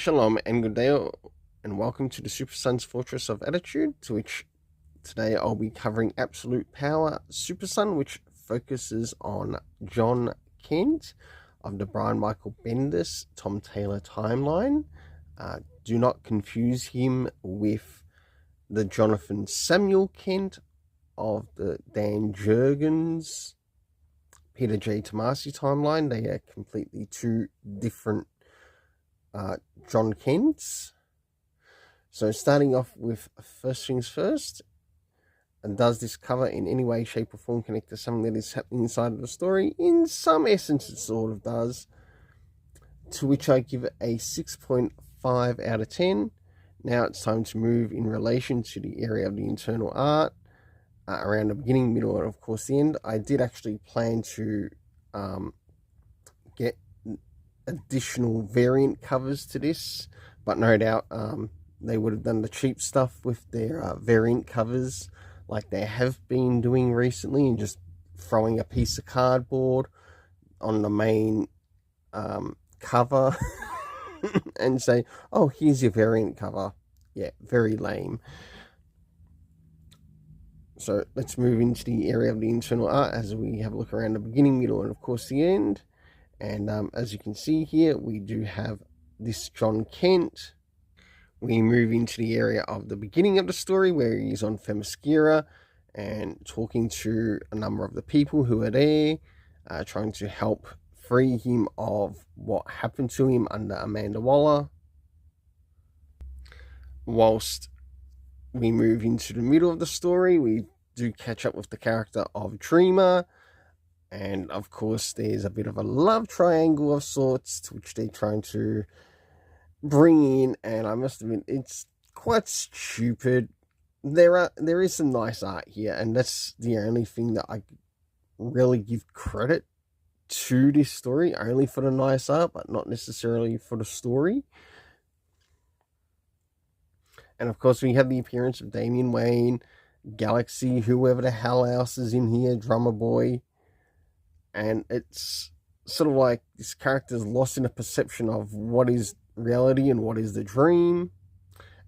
Shalom and good day, and welcome to the Super Sons Fortress of Attitude, to which today I'll be covering Absolute Power Super Son, which focuses on John Kent of the Brian Michael Bendis, Tom Taylor timeline. Do not confuse him with the Jonathan Samuel Kent of the Dan Jurgens, Peter J. Tomasi timeline. They are completely two different John Kents. So starting off with first things first, and does this cover in any way, shape or form connect to something that is happening inside of the story? In some essence it sort of does, to which I give it a 6.5 out of 10. Now it's time to move in relation to the area of the internal art, around the beginning, middle, and of course the end. I did actually plan to get additional variant covers to this, but no doubt they would have done the cheap stuff with their variant covers like they have been doing recently, and just throwing a piece of cardboard on the main cover and say, oh, here's your variant cover. Yeah, very lame. So let's move into the area of the internal art as we have a look around the beginning, middle, and of course the end. And as you can see here, we do have this John Kent. We move into the area of the beginning of the story where he's on Themyscira and talking to a number of the people who are there, trying to help free him of what happened to him under Amanda Waller. Whilst we move into the middle of the story, we do catch up with the character of Dreamer. And of course, there's a bit of a love triangle of sorts, to which they're trying to bring in. And I must admit, it's quite stupid. There is some nice art here, and that's the only thing that I really give credit to this story, only for the nice art, but not necessarily for the story. And of course, we have the appearance of Damian Wayne, Galaxy, whoever the hell else is in here, Drummer Boy. And it's sort of like this character's lost in a perception of what is reality and what is the dream.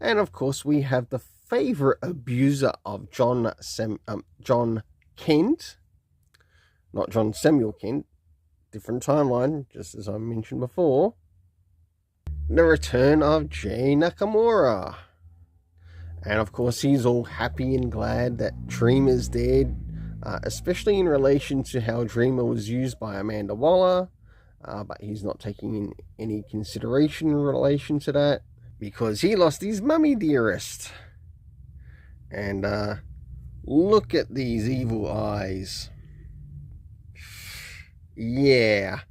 And of course, we have the favorite abuser of John Kent, not John Samuel Kent, different timeline, just as I mentioned before. The return of Jay Nakamura. And of course, he's all happy and glad that Dreamer's dead, especially in relation to how Dreamer was used by Amanda Waller. But he's not taking in any consideration in relation to that, because he lost his mummy dearest. And look at these evil eyes. Yeah.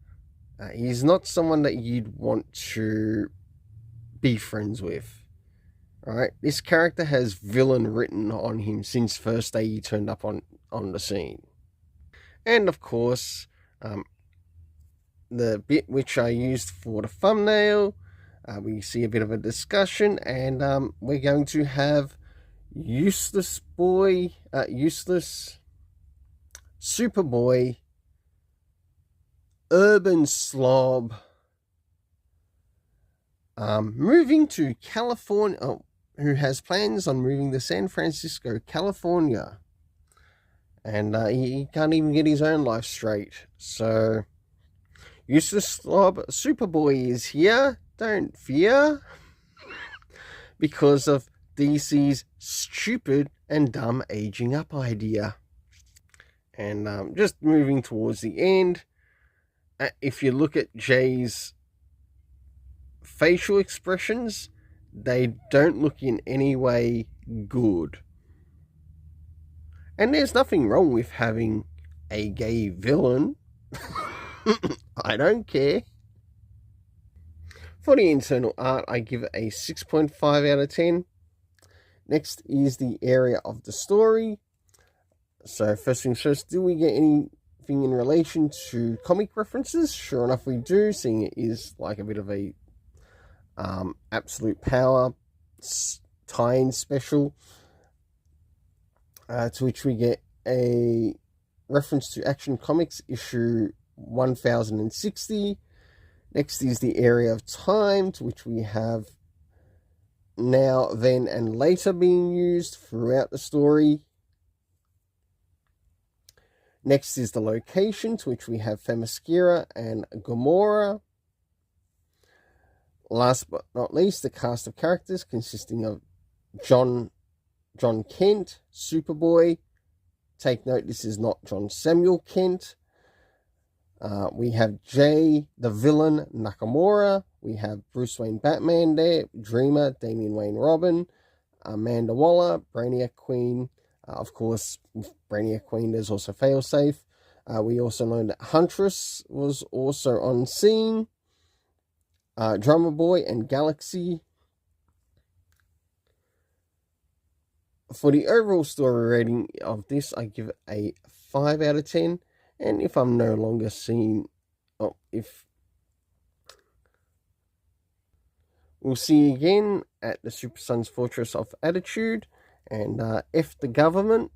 He's not someone that you'd want to be friends with. Alright, this character has villain written on him since first day he turned up on the scene. And of course, the bit which I used for the thumbnail, we see a bit of a discussion, and we're going to have useless Superboy, urban slob, moving to California, who has plans on moving to San Francisco, California. And he can't even get his own life straight. So, useless slob Superboy is here. Don't fear. Because of DC's stupid and dumb aging up idea. And just moving towards the end, if you look at Jay's facial expressions, they don't look in any way good. And there's nothing wrong with having a gay villain. I don't care. For the internal art, I give it a 6.5 out of 10. Next is the area of the story. So first things first, do we get anything in relation to comic references? Sure enough we do, seeing it is like a bit of a Absolute Power tie-in special, to which we get a reference to Action Comics issue 1060, Next is the area of time, to which we have now, then, and later being used throughout the story. Next is the location, to which we have Themyscira and Gomorrah. Last but not least, the cast of characters consisting of John Kent, Superboy. Take note, this is not John Samuel Kent. We have Jay, the villain, Nakamura. We have Bruce Wayne Batman there, Dreamer, Damian Wayne Robin, Amanda Waller, Brainiac Queen. Of course, with Brainiac Queen, there's also Failsafe. We also learned that Huntress was also on scene. Drummer Boy and Galaxy. For the overall story rating of this, I give it a 5 out of 10. And if I'm no longer seen, we'll see you again at the Super Sons Fortress of Attitude, and F the government.